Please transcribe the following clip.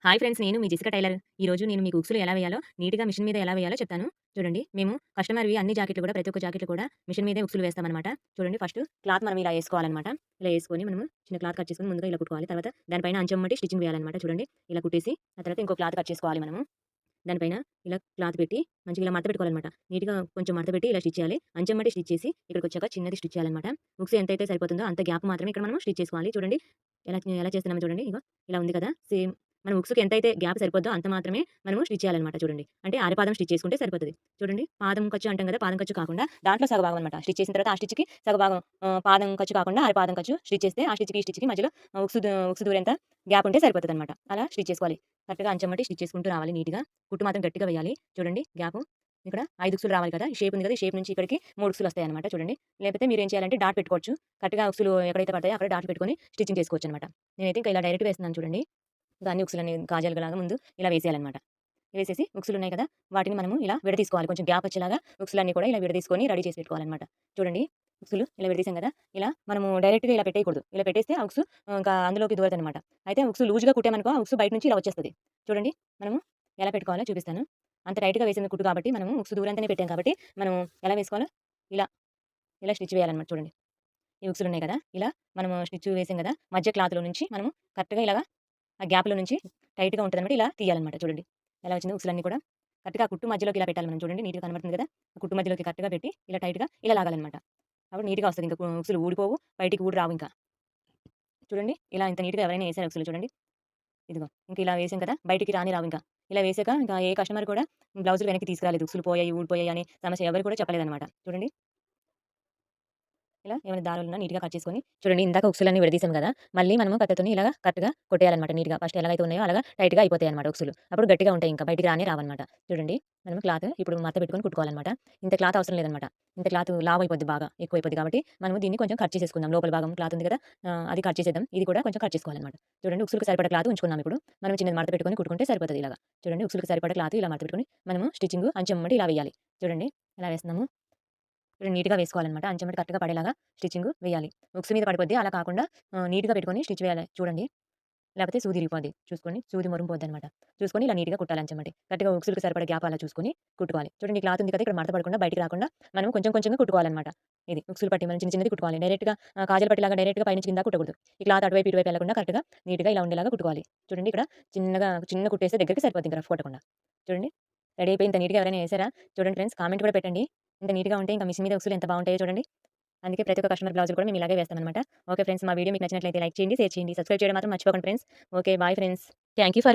Hi friends, నేను మీ Jessica tailor. ఈరోజు నేను మీకు ఉక్సులు ఎలా వేయాలో, నీట్‌గా మిషన్ మీద ఎలా వేయాలో చెప్తాను. చూడండి, మేము కస్టమర్‌వి అన్ని జాకెట్లు కూడా ప్రతి ఒక్క జాకెట్లు కూడా మిషన్ మీదే ఉక్సులు వేస్తామనమాట. చూడండి, ఫస్ట్ క్లాత్ మనం ఇలా ఏసుకోవాలనమాట. ఇలా ఏసుకొని మనము చిన్న క్లాత్ కట్ చేసుకొని ముందుగా ఇలా కుట్టుకోవాలి. తర్వాత దానిపైన అంచెమ్మటి స్టిచ్చింగ్ వేయాలనమాట. చూడండి, ఇలా కుట్టేసి ఆ తర్వాత ఇంకో క్లాత్ కట్ చేసుకోవాలి మనము. దానిపైన ఇలా క్లాత్ పెట్టి మంచిగా ఇలా మడత పెట్టుకోవాలనమాట. నీట్‌గా కొంచెం మడత పెట్టి ఇలా స్టిచ్ చేయాలి. అంచెమ్మటి స్టిచ్ చేసి ఇక్కడికొచ్చాక చిన్నది స్టిచ్ చేయాలనమాట. ఉక్సు ఎంతైతే సరిపోతుందో అంత గ్యాప్ మాత్రమే ఇక్కడ మనం స్టిచ్ చేసుకోవాలి. చూడండి, ఎలా చేస్తున్నామో చూడండి. ఇగో ఇలా ఉంది కదా! సేమ్ మనం ఉక్సుకి ఎంతైతే గ్యాప్ సరిపోద్దో అంత మాత్రమే మనము స్టిచ్ చేయాలనమాట చూడండి. అంటే అరపాదం స్టిచ్ చేసుకుంటే సరిపోతది. చూడండి, పాదం ఖర్చు అంటాం కదా! పాదం ఖర్చు కాకుండా దాంట్లో సగభాగం అనమాట. స్టిచ్ చేసిన తర్వాత ఆ స్టిచ్‌కి సగభాగం పాదం ఖర్చు కాకుండా అరపాదం ఖర్చు స్టిచ్ చేస్తే ఆ స్టిచ్‌కి, ఈ స్టిచ్‌కి మధ్యలో ఉక్సు దూరెంత గ్యాప్ ఉంటే సరిపోతదనమాట. అలా స్టిచ్ చేసుకోవాలి. కరెక్ట్‌గా అంచెమ్మటి స్టిచ్ చేసుకుంటూ రావాలి నీట్‌గా. కుట్టు మాత్రం గట్టిగా వేయాలి. చూడండి గ్యాపు. ఇక్కడ 5 ఉక్సులు రావాలి కదా! ఈ షేప్ ఉంది కదా! ఈ షేప్ నుంచి ఇక్కడికి 3 ఉక్సులు వస్తాయన్నమాట చూడండి. లేకపోతే మీరేం చేయాలంటే డాట్ పెట్టుకోవచ్చు. కరెక్ట్‌గా ఉక్సులు ఎక్కడైతే పడతాయో అక్కడ డాట్ పెట్టుకొని స్టిచ్చింగ్ చేసుకోవచ్చనమాట. నేనైతే ఇంకా ఇలా డైరెక్ట్‌గా వేస్తున్నాను చూడండి. ఇంకా అన్ని ఉక్సులన్నీ కాజాలులాగా ముందు ఇలా వేసేయాలనమాట. వేసేసి ఉక్సులున్నాయి కదా! వాటిని మనము ఇలా విడదీసుకోవాలి. కొంచెం గ్యాప్ వచ్చేలాగా ఉక్సులన్నీ కూడా ఇలా విడదీసుకొని రెడీ చేసి పెట్టుకోవాలనమాట. చూడండి, ఉక్సులు ఇలా విడదీసాం కదా! ఇలా మనము డైరెక్ట్‌గా ఇలా పెట్టేయకూడదు. ఇలా పెట్టేస్తే ఆ ఉక్సు ఇంకా అందులోకి దూరదనమాట. అయితే ఆ ఉక్సు లూజ్‌గా కుట్టామనుకో ఆ ఉక్సు బయట నుంచి ఇలా వచ్చేస్తది. చూడండి, మనము ఎలా పెట్టుకోవాలో చూపిస్తాను. అంత టైట్‌గా వేసింది కుట్టు కాబట్టి మనము ఉక్సు దూరంతనే పెట్టాం కాబట్టి మనం ఎలా వేసుకోవాలో ఇలా, ఇలా స్టిచ్ వేయాలనమాట చూడండి. ఈ ఉక్సులున్నాయి కదా! ఇలా మనము స్టిచ్ వేసాం కదా! మధ్య క్లాత్‌లో నుంచి మనము కరెక్ట్‌గా ఇలాగా ఆ గ్యాప్‌లో నుంచి టైట్‌గా ఉంటదనమాట. ఇలా తీయాలనమాట చూడండి. ఎలా వచ్చిందో ఉక్సులన్నీ కూడా కరెక్ట్‌గా ఆ కుట్టు మధ్యలోకి ఇలా పెట్టాలి మనం చూడండి. నీట్‌గా కనబడుతుంది కదా! ఆ కుట్టు మధ్యలోకి కరెక్ట్‌గా పెట్టి ఇలా టైట్‌గా ఇలా లాగాలనమాట. అప్పుడు నీట్‌గా వస్తది. ఇంక ఉక్సులు ఊడిపోవు. బయటికి కూడా రావు ఇంకా. చూడండి, ఇలా ఇంత నీట్‌గా ఎవరైనా ఏసారా ఉక్సులు చూడండి. ఇదిగో ఇంక ఇలా వేసాం కదా! బయటికి రానిరావింక. ఇలా వేసాక ఇంకా ఏ కస్టమర్ కూడా బ్లౌజులు వెనక్కి తీసుకురాలేదు. ఉక్సులు పోయాయి, ఊడిపోయాయి అని సమస్య ఎవరు కూడా చెప్పలేదనమాట. చూడండి, ఇలా ఏమైనా దారాలున్నా నీట్‌గా కట్ చేసుకొని చూడండి, ఇందాక ఉక్సులన్నీ విడదీసాం గదా! మళ్ళీ మనము కత్తెతోని ఇలాగా కరెక్ట్‌గా కొట్టేయాలన్నమాట నీట్‌గా. ఫస్ట్ ఎలాగైతే ఉన్నాయో అలాగా టైట్‌గా అయిపోతాయన్నమాట ఉక్సులు. అప్పుడు గట్టిగా ఉంటాయి ఇంకా బయటికి రానే రావన్నమాట. చూడండి, మనం క్లాత్ ఇప్పుడు మడత పెట్టుకొని కుట్టుకోవాలన్నమాట. ఇంత క్లాత్ అవసరం లేదన్నమాట. ఇంత క్లాత్ లావు అయిపోద్ది బాగా, ఎక్కువైపోద్ది కాబట్టి మనము దీన్ని కొంచెం కట్ చేసేసుకుందాం. లోపల భాగం క్లాత్ ఉంది కదా! అది కట్ చేసేద్దాం. ఇది కూడా కొంచెం కట్ చేసుకోవాలన్నమాట. చూడండి, ఉక్సులకు సరిపడా క్లాత్ ఉంచుకున్నాం ఇప్పుడు. మనం చిన్నది మడత పెట్టుకొని కుట్టుకుంటే సరిపోతది ఇలాగా. చూడండి, ఉక్సులకు సరిపడా క్లాత్ ఇలా మడత పెట్టుకొని మనము స్టిచ్చింగ్ అంచెమ్మటి ఇలా వేయాలి. చూడండి, ఎలా వేస్తున్నాము. నీట్‌గా వేసుకోవాలనమాట. అంచెమ్మట కరెక్ట్‌గా పడేలాగా స్టిచ్చింగు వేయాలి. ఉక్సు మీద పడిపోద్ది. అలా కాకుండా నీట్‌గా పెట్టుకొని స్టిచ్ వేయాలి. చూడండి, లేకపోతే సూది ఇరిగిపోద్ది. చూసుకొని సూది మొరింపోద్దనమాట. చూసుకొని ఇలా నీట్‌గా కుట్టాలి అంచెమ్మటి. కరెక్ట్‌గా ఉక్సులకి సరిపడా గ్యాప్ అలా చూసుకొని కుట్టుకోవాలి. చూడండి, ఈ క్లాత్ ఉంది కదా! ఇక్కడ మడత పడకుండా బయటికి రాకుండా మనం కొంచెం కొంచెంగా కుట్టుకోవాలనమాట. ఇది ఉక్సులు పట్టి మనం చిన్న చిన్నది కుట్టుకోవాలి. డైరెక్ట్‌గా కాజాల పట్టిలాగా డైరెక్ట్‌గా పైనుంచి కింద కుట్టకూడదు. ఈ క్లాత్ అటువైపు ఇటువైపు వెళ్ళకుండా కరెక్ట్‌గా నీట్‌గా ఇలా ఉండేలాగా కుట్టుకోవాలి. చూడండి, ఇక్కడ చిన్న కుట్టేస్తే దగ్గరికి సరిపోద్ది ఇంకా రఫ్ కొట్టకుండా. చూడండి, రెడీ అయిపోయి ఇంత నీట్‌గా ఎవరైనా ఏసారా? చూడండి ఫ్రెండ్స్, కామెంట్ కూడా పెట్టండి. ఇంత నీట్‌గా ఉంటే ఇంకా మిషన్ మీద ఉక్సులు ఎంత బావుంటాయో చూడండి. అందుకే ప్రతి ఒక్క కస్టమర్ బ్లౌజులు కూడా మేము ఇలాగే వేస్తామనమాట. ఓకే ఫ్రెండ్స్, మా వీడియో మీకు నచ్చినట్లయితే లైక్ చేయండి, షేర్ చేయండి, సబ్స్క్రైబ్ చేయడం మాత్రం మర్చిపోకండి friends. Okay, bye friends. Thank you for